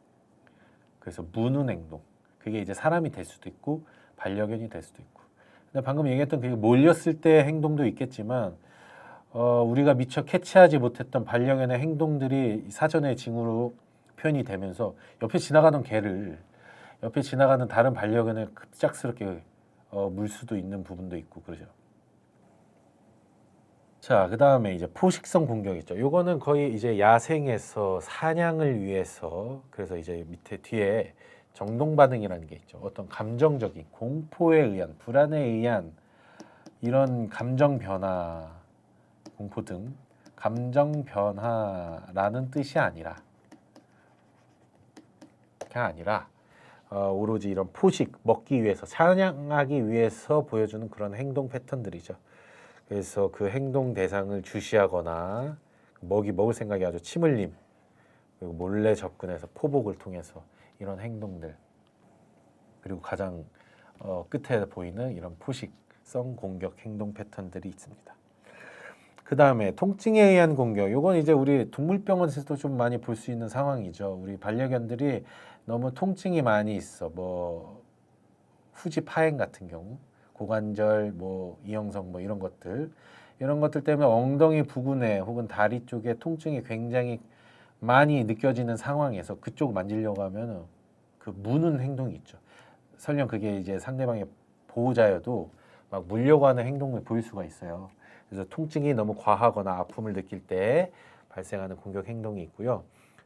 A: 그래서 무는 행동, 그게 이제 사람이 될 수도 있고 반려견이 될 수도 있고. 근데 방금 얘기했던 그게 몰렸을 때 행동도 있겠지만 우리가 미처 캐치하지 못했던 반려견의 행동들이 사전의 징후로 표현이 되면서 옆에 지나가는 개를 옆에 지나가는 다른 반려견을 급작스럽게 물 수도 있는 부분도 있고 그러죠. 자, 그 다음에 이제 포식성 공격 있죠. 요거는 거의 이제 야생에서 사냥을 위해서 그래서 이제 밑에 뒤에 정동 반응이라는 게 있죠. 어떤 감정적인 공포에 의한 불안에 의한 이런 감정 변화, 공포 등 감정 변화라는 뜻이 아니라 그냥 아니라 오로지 이런 포식, 먹기 위해서 사냥하기 위해서 보여주는 그런 행동 패턴들이죠. 그래서 그 행동 대상을 주시하거나 먹을 생각이 아주 침 흘림, 그리고 몰래 접근해서 포복을 통해서 이런 행동들, 그리고 가장 끝에 보이는 이런 포식성 공격 행동 패턴들이 있습니다. 그 다음에 통증에 의한 공격. 이건 이제 우리 동물병원에서도 좀 많이 볼 수 있는 상황이죠. 우리 반려견들이 너무 통증이 많이 있어. 뭐 후지 파행 같은 경우, 고관절, 뭐 이형성 뭐 이런 것들 때문에 엉덩이 부근에 혹은 다리 쪽에 통증이 굉장히 많이 느껴지는 상황에서 그쪽 만지려고 하면 그 무는 행동이 있죠. 설령 그게 이제 상대방의 보호자여도 막 물려고 하는 행동을 보일 수가 있어요. 그래서 통증이 너무 과하거나 아픔을 느낄 때 발생하는 공격 행동이 있고요.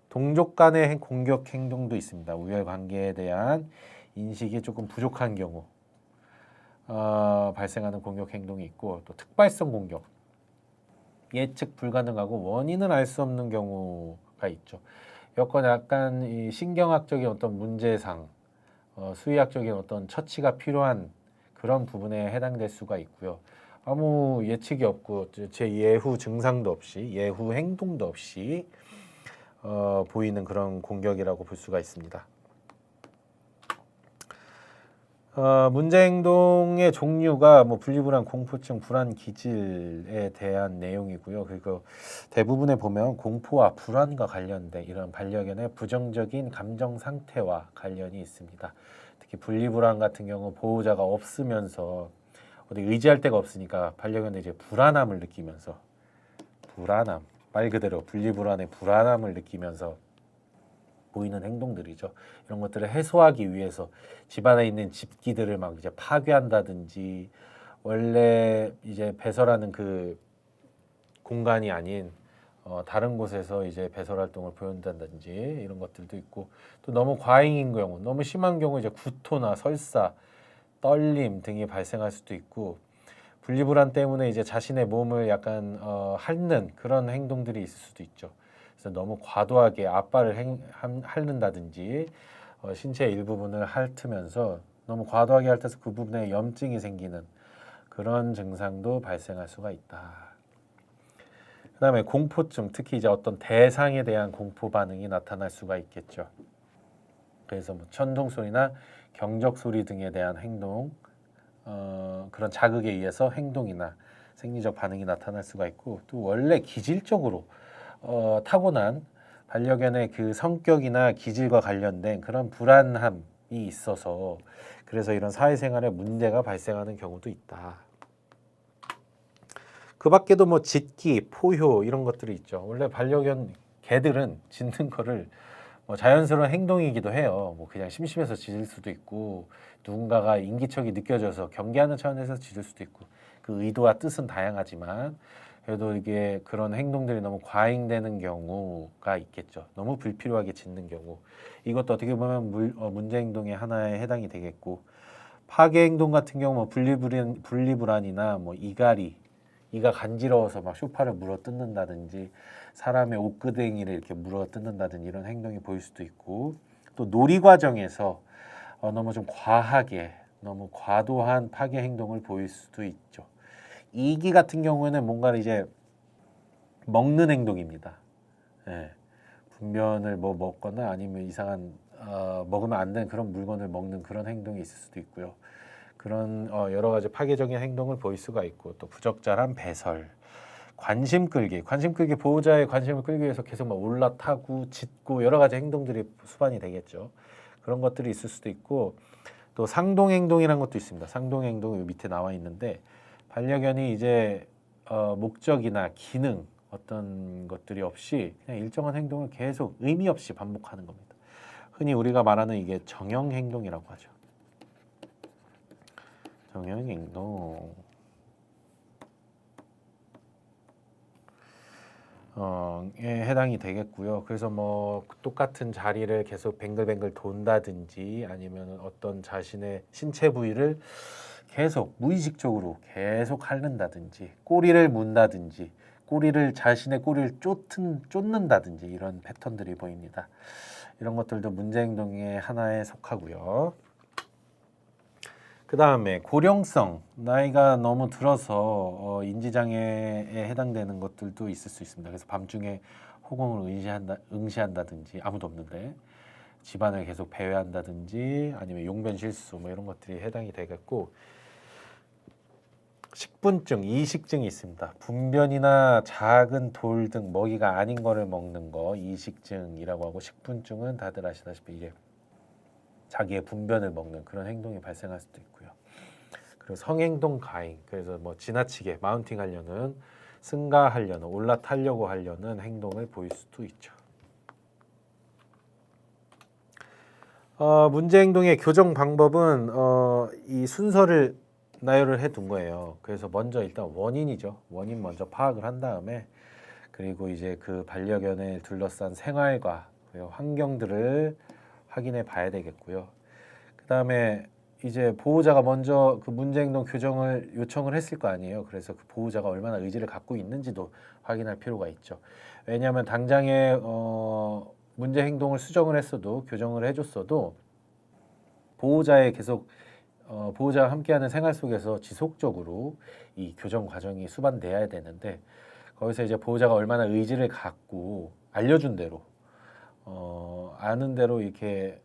A: 동족 간의 공격 행동도 있습니다. 우열 관계에 대한 인식이 조금 부족한 경우 발생하는 공격 행동이 있고, 또 특발성 공격, 예측 불가능하고 원인을 알 수 없는 경우가 있죠. 여건 약간 이 신경학적인 어떤 문제상, 수의학적인 어떤 처치가 필요한 그런 부분에 해당될 수가 있고요. 아무 예측이 없고 제 예후 증상도 없이 예후 행동도 없이 보이는 그런 공격이라고 볼 수가 있습니다. 문제 행동의 종류가 뭐 분리불안, 공포증, 불안, 기질에 대한 내용이고요. 그리고 대부분에 보면 공포와 불안과 관련된 이런 반려견의 부정적인 감정 상태와 관련이 있습니다. 특히 분리불안 같은 경우 보호자가 없으면서 어디 의지할 데가 없으니까 반려견이 이제 불안함을 느끼면서 말 그대로 분리불안의 불안함을 느끼면서 보이는 행동들이죠. 이런 것들을 해소하기 위해서 집안에 있는 집기들을 막 이제 파괴한다든지, 원래 이제 배설하는 그 공간이 아닌 다른 곳에서 이제 배설 활동을 보인다든지 이런 것들도 있고, 또 너무 과잉인 경우, 너무 심한 경우 이제 구토나 설사, 떨림 등이 발생할 수도 있고, 분리불안 때문에 이제 자신의 몸을 약간 핥는 그런 행동들이 있을 수도 있죠. 그래서 너무 과도하게 앞발을 핥는다든지 신체 일부분을 핥으면서 너무 과도하게 핥아서 그 부분에 염증이 생기는 그런 증상도 발생할 수가 있다. 그 다음에 공포증, 특히 이제 어떤 대상에 대한 공포 반응이 나타날 수가 있겠죠. 그래서 뭐 천둥 소리나 경적 소리 등에 대한 행동, 그런 자극에 의해서 행동이나 생리적 반응이 나타날 수가 있고, 또 원래 기질적으로 타고난 반려견의 그 성격이나 기질과 관련된 그런 불안함이 있어서 그래서 이런 사회생활에 문제가 발생하는 경우도 있다. 그 밖에도 뭐 짖기, 포효 이런 것들이 있죠. 원래 반려견 개들은 짖는 거를 뭐 자연스러운 행동이기도 해요. 뭐 그냥 심심해서 짖을 수도 있고, 누군가가 인기척이 느껴져서 경계하는 차원에서 짖을 수도 있고, 그 의도와 뜻은 다양하지만 그래도 이게 그런 행동들이 너무 과잉되는 경우가 있겠죠. 너무 불필요하게 짖는 경우. 이것도 어떻게 보면 문제 행동의 하나에 해당이 되겠고, 파괴 행동 같은 경우 뭐 분리불안이나 뭐 이가 간지러워서 막 소파를 물어 뜯는다든지, 사람의 옷끄댕이를 이렇게 물어 뜯는다든지 이런 행동이 보일 수도 있고, 또 놀이 과정에서 너무 좀 과하게 너무 과도한 파괴 행동을 보일 수도 있죠. 이기 같은 경우에는 뭔가를 이제 먹는 행동입니다. 예. 분변을 뭐 먹거나 아니면 이상한 먹으면 안 되는 그런 물건을 먹는 그런 행동이 있을 수도 있고요. 그런 여러 가지 파괴적인 행동을 보일 수가 있고, 또 부적절한 배설, 관심 끌기 보호자의 관심을 끌기 위해서 계속 막 올라타고 짖고 여러 가지 행동들이 수반이 되겠죠. 그런 것들이 있을 수도 있고 또 상동행동이라는 것도 있습니다. 상동행동이 밑에 나와 있는데 반려견이 이제 목적이나 기능 어떤 것들이 없이 그냥 일정한 행동을 계속 의미 없이 반복하는 겁니다. 흔히 우리가 말하는 이게 정형행동이라고 하죠. 정형행동. 에 해당이 되겠고요. 그래서 뭐 똑같은 자리를 계속 뱅글뱅글 돈다든지 아니면 어떤 자신의 신체 부위를 계속 무의식적으로 계속 핥는다든지 꼬리를 문다든지 자신의 꼬리를 쫓는다든지 이런 패턴들이 보입니다. 이런 것들도 문제 행동의 하나에 속하고요. 그 다음에 고령성, 나이가 너무 들어서 인지장애에 해당되는 것들도 있을 수 있습니다. 그래서 밤중에 호공을 응시한다든지 아무도 없는데 집안을 계속 배회한다든지 아니면 용변 실수 뭐 이런 것들이 해당이 되겠고 식분증, 이식증이 있습니다. 분변이나 작은 돌 등 먹이가 아닌 거를 먹는 거 이식증이라고 하고 식분증은 다들 아시다시피 이게 자기의 분변을 먹는 그런 행동이 발생할 수도 있고요. 그리고 성행동 가행, 그래서 뭐 지나치게 마운팅 하려는 승가하려는 올라타려고 하려는 행동을 보일 수도 있죠. 문제 행동의 교정 방법은 이 순서를 나열을 해둔 거예요. 그래서 먼저 일단 원인이죠. 원인 먼저 파악을 한 다음에 그리고 이제 그 반려견을 둘러싼 생활과 환경들을 확인해 봐야 되겠고요. 그 다음에 이제 보호자가 먼저 그 문제행동 교정을 요청을 했을 거 아니에요. 그래서 그 보호자가 얼마나 의지를 갖고 있는지도 확인할 필요가 있죠. 왜냐하면 당장에 문제행동을 수정을 했어도 교정을 해줬어도 보호자의 계속 보호자와 함께하는 생활 속에서 지속적으로 이 교정 과정이 수반돼야 되는데 거기서 이제 보호자가 얼마나 의지를 갖고 알려준 대로 아는 대로 이렇게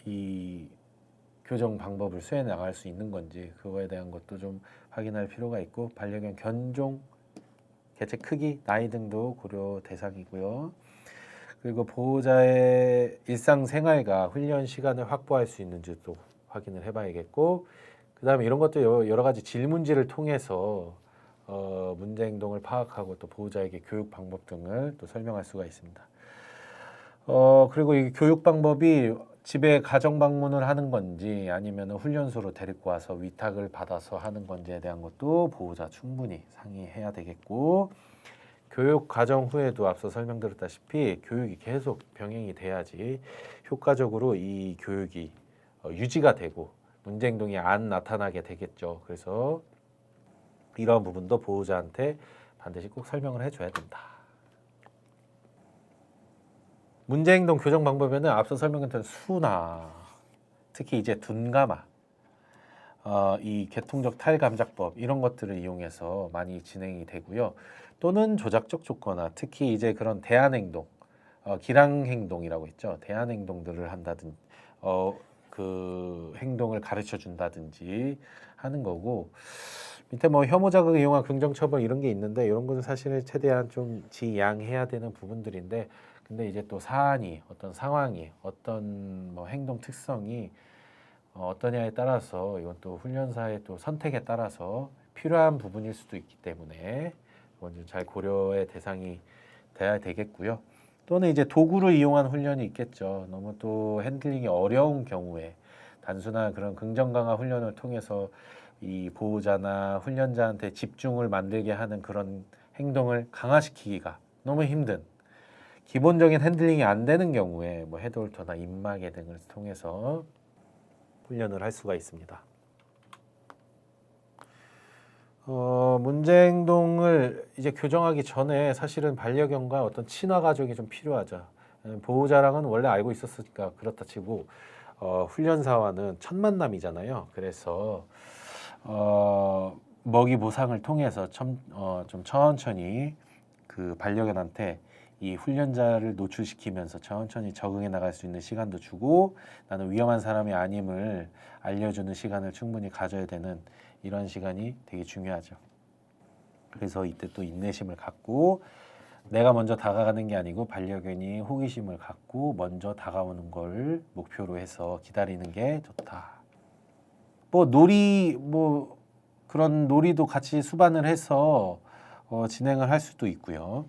A: 이 교정 방법을 수행해 나갈 수 있는 건지 그거에 대한 것도 좀 확인할 필요가 있고 반려견 견종, 개체 크기, 나이 등도 고려 대상이고요. 그리고 보호자의 일상생활과 훈련 시간을 확보할 수 있는지도 확인을 해봐야겠고 그 다음에 이런 것도 여러 가지 질문지를 통해서 문제 행동을 파악하고 또 보호자에게 교육 방법 등을 또 설명할 수가 있습니다. 그리고 이 교육 방법이 집에 가정 방문을 하는 건지 아니면 훈련소로 데리고 와서 위탁을 받아서 하는 건지에 대한 것도 보호자 충분히 상의해야 되겠고 교육 과정 후에도 앞서 설명드렸다시피 교육이 계속 병행이 돼야지 효과적으로 이 교육이 유지가 되고 문제 행동이 안 나타나게 되겠죠. 그래서 이런 부분도 보호자한테 반드시 꼭 설명을 해줘야 된다. 문제행동 교정 방법에는 앞서 설명했던 수나 특히 이제 둔감화, 이 계통적 탈감작법 이런 것들을 이용해서 많이 진행이 되고요. 또는 조작적 조건화, 특히 이제 그런 대안행동, 기량행동이라고 있죠. 대안행동들을 한다든지, 그 행동을 가르쳐 준다든지 하는 거고 밑에 뭐 혐오 자극을 이용한 긍정처벌 이런 게 있는데 이런 거는 사실은 최대한 좀 지양해야 되는 부분들인데 근데 이제 또 사안이 어떤 상황이 어떤 뭐 행동 특성이 어떠냐에 따라서 이건 또 훈련사의 또 선택에 따라서 필요한 부분일 수도 있기 때문에 이건 좀 잘 고려의 대상이 돼야 되겠고요. 또는 이제 도구를 이용한 훈련이 있겠죠. 너무 또 핸들링이 어려운 경우에 단순한 그런 긍정 강화 훈련을 통해서 이 보호자나 훈련자한테 집중을 만들게 하는 그런 행동을 강화시키기가 너무 힘든 기본적인 핸들링이 안 되는 경우에 뭐 헤드홀터나 입마개 등을 통해서 훈련을 할 수가 있습니다. 문제 행동을 이제 교정하기 전에 사실은 반려견과 어떤 친화 과정이 좀 필요하죠. 보호자랑은 원래 알고 있었으니까 그렇다 치고 훈련사와는 첫 만남이잖아요. 그래서 먹이 보상을 통해서 좀 천천히 그 반려견한테 이 훈련자를 노출시키면서 천천히 적응해 나갈 수 있는 시간도 주고 나는 위험한 사람이 아님을 알려주는 시간을 충분히 가져야 되는 이런 시간이 되게 중요하죠. 그래서 이때 또 인내심을 갖고 내가 먼저 다가가는 게 아니고 반려견이 호기심을 갖고 먼저 다가오는 걸 목표로 해서 기다리는 게 좋다. 뭐 놀이 뭐 그런 놀이도 같이 수반을 해서 진행을 할 수도 있고요.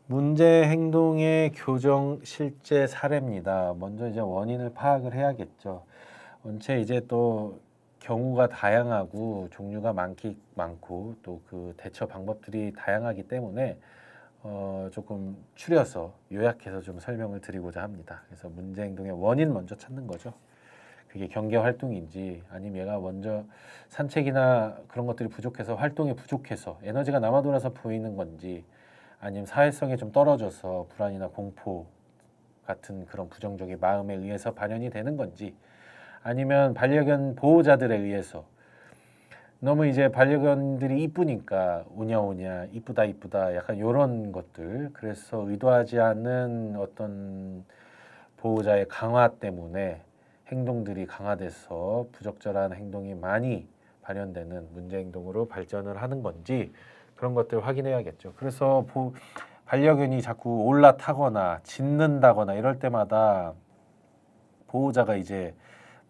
A: 문제 행동의 교정 실제 사례입니다. 먼저 이제 원인을 파악을 해야겠죠. 원체 이제 또 경우가 다양하고 종류가 많고 또 그 대처 방법들이 다양하기 때문에 조금 추려서 요약해서 좀 설명을 드리고자 합니다. 그래서 문제 행동의 원인 먼저 찾는 거죠. 그게 경계 활동인지 아니면 얘가 먼저 산책이나 그런 것들이 부족해서 활동이 부족해서 에너지가 남아 돌아서 보이는 건지 아니면 사회성이 좀 떨어져서 불안이나 공포 같은 그런 부정적인 마음에 의해서 발현이 되는 건지 아니면 반려견 보호자들에 의해서 너무 이제 반려견들이 이쁘니까 오냐오냐 이쁘다 이쁘다 약간 이런 것들 그래서 의도하지 않는 어떤 보호자의 강화 때문에 행동들이 강화돼서 부적절한 행동이 많이 발현되는 문제 행동으로 발전을 하는 건지 그런 것들을 확인해야겠죠. 그래서 반려견이 자꾸 올라타거나 짖는다거나 이럴 때마다 보호자가 이제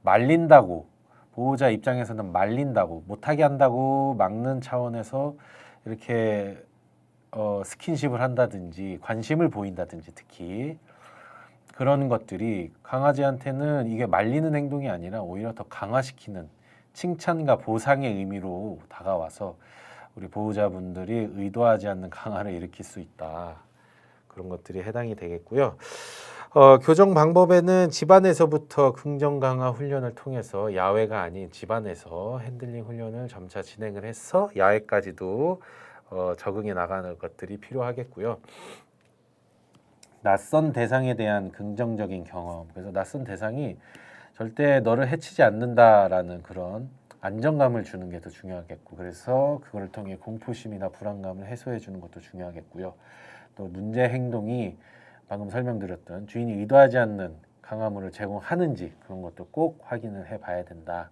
A: 말린다고 보호자 입장에서는 말린다고 못하게 한다고 막는 차원에서 이렇게 스킨십을 한다든지 관심을 보인다든지 특히 그런 것들이 강아지한테는 이게 말리는 행동이 아니라 오히려 더 강화시키는 칭찬과 보상의 의미로 다가와서 우리 보호자분들이 의도하지 않는 강화를 일으킬 수 있다. 그런 것들이 해당이 되겠고요. 교정 방법에는 집안에서부터 긍정 강화 훈련을 통해서 야외가 아닌 집안에서 핸들링 훈련을 점차 진행을 해서 야외까지도 적응해 나가는 것들이 필요하겠고요. 낯선 대상에 대한 긍정적인 경험. 그래서 낯선 대상이 절대 너를 해치지 않는다라는 그런 안정감을 주는 게 더 중요하겠고 그래서 그걸 통해 공포심이나 불안감을 해소해 주는 것도 중요하겠고요. 또 문제 행동이 방금 설명드렸던 주인이 의도하지 않는 강화물을 제공하는지 그런 것도 꼭 확인을 해봐야 된다.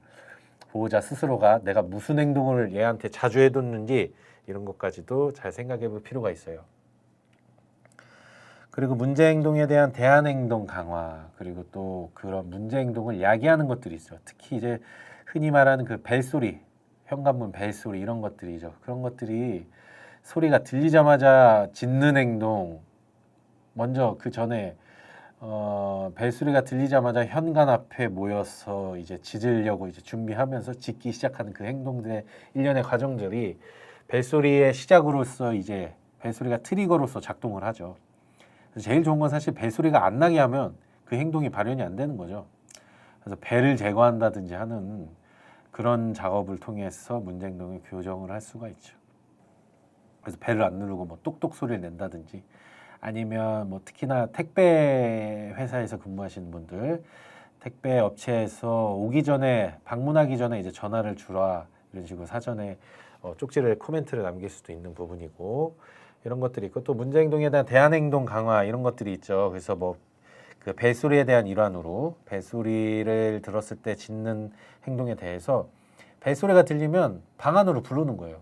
A: 보호자 스스로가 내가 무슨 행동을 얘한테 자주 해뒀는지 이런 것까지도 잘 생각해 볼 필요가 있어요. 그리고 문제 행동에 대한 대안 행동 강화 그리고 또 그런 문제 행동을 야기하는 것들이 있어요. 특히 이제 흔히 말하는 그 벨소리, 현관문 벨소리 이런 것들이죠. 그런 것들이 소리가 들리자마자 짖는 행동 먼저 그 전에 벨소리가 들리자마자 현관 앞에 모여서 이제 짖으려고 이제 준비하면서 짖기 시작하는 그 행동들의 일련의 과정들이 벨소리의 시작으로서 이제 벨소리가 트리거로서 작동을 하죠. 그래서 제일 좋은 건 사실 벨소리가 안 나게 하면 그 행동이 발현이 안 되는 거죠. 그래서 벨을 제거한다든지 하는 그런 작업을 통해서 문제 행동을 교정을 할 수가 있죠. 그래서 벨을 안 누르고 뭐 똑똑 소리를 낸다든지 아니면 뭐 특히나 택배 회사에서 근무하시는 분들 택배 업체에서 오기 전에 방문하기 전에 이제 전화를 주라 이런 식으로 사전에 쪽지를 코멘트를 남길 수도 있는 부분이고 이런 것들이 있고 또 문제 행동에 대한 대안 행동 강화 이런 것들이 있죠. 그래서 뭐 그 벨소리에 대한 일환으로 벨소리를 들었을 때 짖는 행동에 대해서 벨소리가 들리면 방 안으로 부르는 거예요.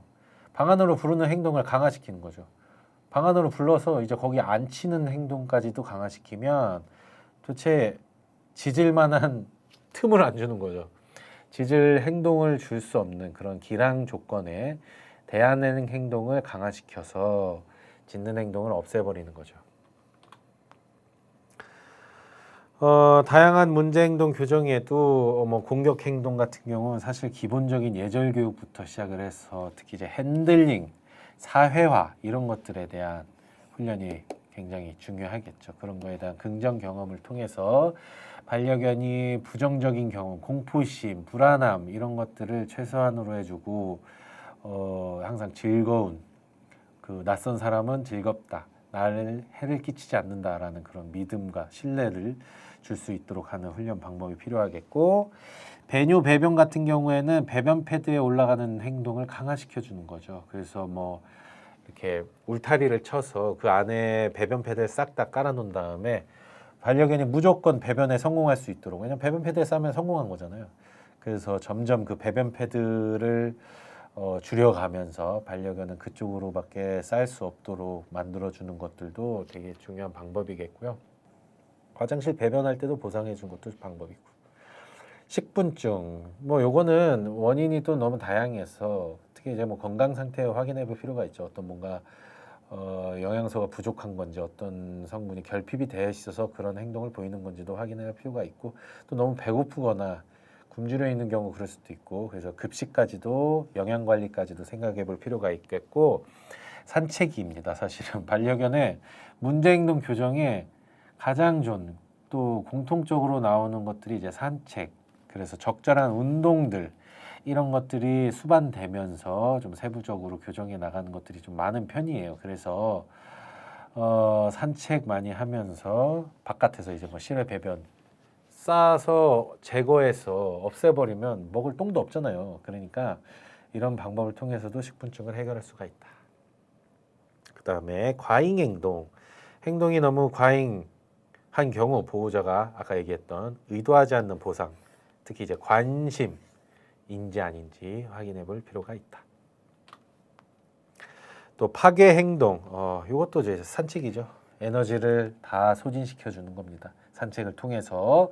A: 방 안으로 부르는 행동을 강화시키는 거죠. 방 안으로 불러서 이제 거기 앉히는 행동까지도 강화시키면 도대체 짖을 만한 틈을 안 주는 거죠. 짖을 행동을 줄 수 없는 그런 기량 조건에 대안하는 행동을 강화시켜서 짖는 행동을 없애버리는 거죠. 다양한 문제 행동 교정에도 뭐 공격 행동 같은 경우는 사실 기본적인 예절 교육부터 시작을 해서 특히 이제 핸들링, 사회화 이런 것들에 대한 훈련이 굉장히 중요하겠죠. 그런 거에 대한 긍정 경험을 통해서 반려견이 부정적인 경험, 공포심, 불안함 이런 것들을 최소한으로 해주고 항상 즐거운 그 낯선 사람은 즐겁다. 나를 해를 끼치지 않는다라는 그런 믿음과 신뢰를 줄 수 있도록 하는 훈련 방법이 필요하겠고 배뇨, 배변 같은 경우에는 배변 패드에 올라가는 행동을 강화시켜 주는 거죠. 그래서 뭐 이렇게 울타리를 쳐서 그 안에 배변 패드를 싹 다 깔아 놓은 다음에 반려견이 무조건 배변에 성공할 수 있도록 왜냐면 배변 패드에 싸면 성공한 거잖아요. 그래서 점점 그 배변 패드를 줄여가면서 반려견은 그쪽으로밖에 쌀 수 없도록 만들어주는 것들도 되게 중요한 방법이겠고요. 화장실 배변할 때도 보상해 준 것도 방법이고. 식분증 뭐 요거는 원인이 또 너무 다양해서 특히 이제 뭐 건강 상태 확인해 볼 필요가 있죠. 어떤 뭔가 영양소가 부족한 건지 어떤 성분이 결핍이 되어 있어서 그런 행동을 보이는 건지도 확인할 필요가 있고 또 너무 배고프거나 굶주려 있는 경우 그럴 수도 있고 그래서 급식까지도 영양 관리까지도 생각해 볼 필요가 있겠고 산책입니다. 사실은 반려견의 문제 행동 교정에 가장 좋은 또 공통적으로 나오는 것들이 이제 산책 그래서 적절한 운동들 이런 것들이 수반되면서 좀 세부적으로 교정해 나가는 것들이 좀 많은 편이에요. 그래서 산책 많이 하면서 바깥에서 이제 뭐 실외 배변 싸서 제거해서 없애버리면 먹을 똥도 없잖아요. 그러니까 이런 방법을 통해서도 식분증을 해결할 수가 있다. 그 다음에 과잉 행동. 행동이 너무 과잉한 경우 보호자가 아까 얘기했던 의도하지 않는 보상, 특히 이제 관심인지 아닌지 확인해 볼 필요가 있다. 또 파괴 행동, 이것도 이제 산책이죠. 에너지를 다 소진시켜 주는 겁니다. 산책을 통해서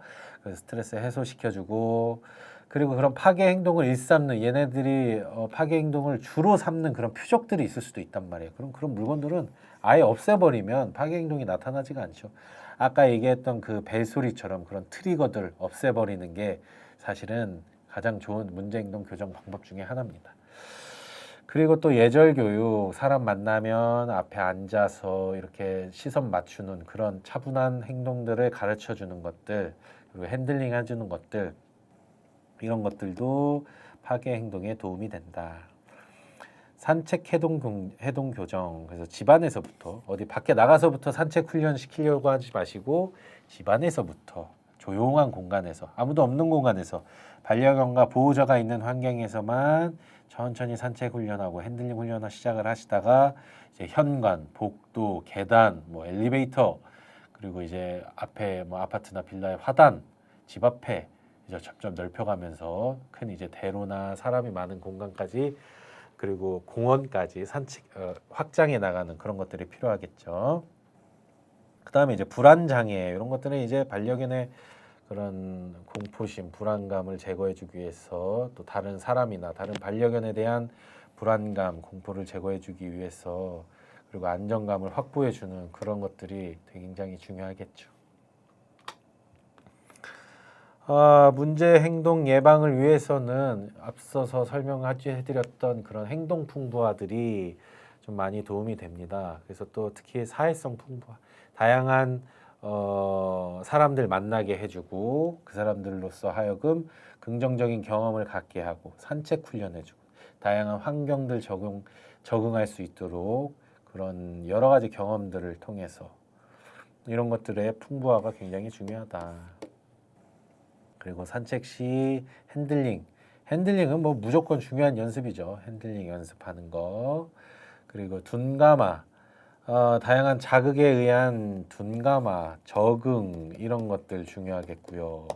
A: 스트레스 해소시켜주고 그리고 그런 파괴 행동을 일삼는 얘네들이 파괴 행동을 주로 삼는 그런 표적들이 있을 수도 있단 말이에요. 그런 물건들은 아예 없애버리면 파괴 행동이 나타나지가 않죠. 아까 얘기했던 그 벨소리처럼 그런 트리거들 없애버리는 게 사실은 가장 좋은 문제 행동 교정 방법 중에 하나입니다. 그리고 또 예절 교육, 사람 만나면 앞에 앉아서 이렇게 시선 맞추는 그런 차분한 행동들을 가르쳐 주는 것들, 그리고 핸들링 해주는 것들, 이런 것들도 파괴 행동에 도움이 된다. 산책 해동 교정, 그래서 집안에서부터 어디 밖에 나가서부터 산책 훈련 시키려고 하지 마시고 집안에서부터 조용한 공간에서 아무도 없는 공간에서 반려견과 보호자가 있는 환경에서만 천천히 산책 훈련하고 핸들링 훈련을 시작을 하시다가 이제 현관, 복도, 계단, 뭐 엘리베이터 그리고 이제 앞에 뭐 아파트나 빌라의 화단, 집 앞에 이제 점점 넓혀가면서 큰 이제 대로나 사람이 많은 공간까지 그리고 공원까지 산책 확장해 나가는 그런 것들이 필요하겠죠. 그다음에 이제 불안 장애 이런 것들은 이제 반려견의 그런 공포심, 불안감을 제거해주기 위해서 또 다른 사람이나 다른 반려견에 대한 불안감, 공포를 제거해주기 위해서 그리고 안정감을 확보해주는 그런 것들이 굉장히 중요하겠죠. 문제 행동 예방을 위해서는 앞서서 설명해드렸던 그런 행동 풍부화들이 좀 많이 도움이 됩니다. 그래서 또 특히 사회성 풍부화, 다양한 사람들 만나게 해주고 그 사람들로서 하여금 긍정적인 경험을 갖게 하고 산책 훈련해주고 다양한 환경들 적응할 수 있도록 그런 여러 가지 경험들을 통해서 이런 것들의 풍부화가 굉장히 중요하다. 그리고 산책 시 핸들링은 뭐 무조건 중요한 연습이죠. 핸들링 연습하는 거. 그리고 둔감화, 다양한 자극에 의한 둔감화, 적응 이런 것들 중요하겠고요.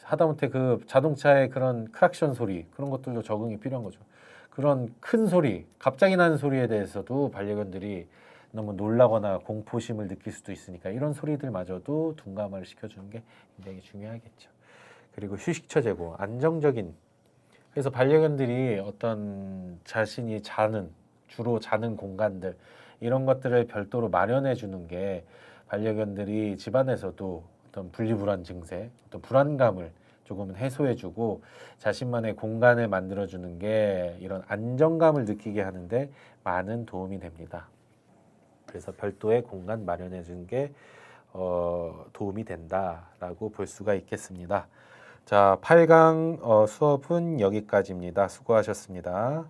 A: 하다못해 그 자동차의 그런 크락션 소리 그런 것들도 적응이 필요한 거죠. 그런 큰 소리, 갑자기 나는 소리에 대해서도 반려견들이 너무 놀라거나 공포심을 느낄 수도 있으니까 이런 소리들마저도 둔감화를 시켜주는 게 굉장히 중요하겠죠. 그리고 휴식처 제공, 안정적인 그래서 반려견들이 어떤 자신이 주로 자는 공간들 이런 것들을 별도로 마련해 주는 게 반려견들이 집안에서도 어떤 분리불안 증세, 어떤 불안감을 조금은 해소해 주고 자신만의 공간을 만들어 주는 게 이런 안정감을 느끼게 하는데 많은 도움이 됩니다. 그래서 별도의 공간 마련해 주는 게 도움이 된다라고 볼 수가 있겠습니다. 자, 8강 수업은 여기까지입니다. 수고하셨습니다.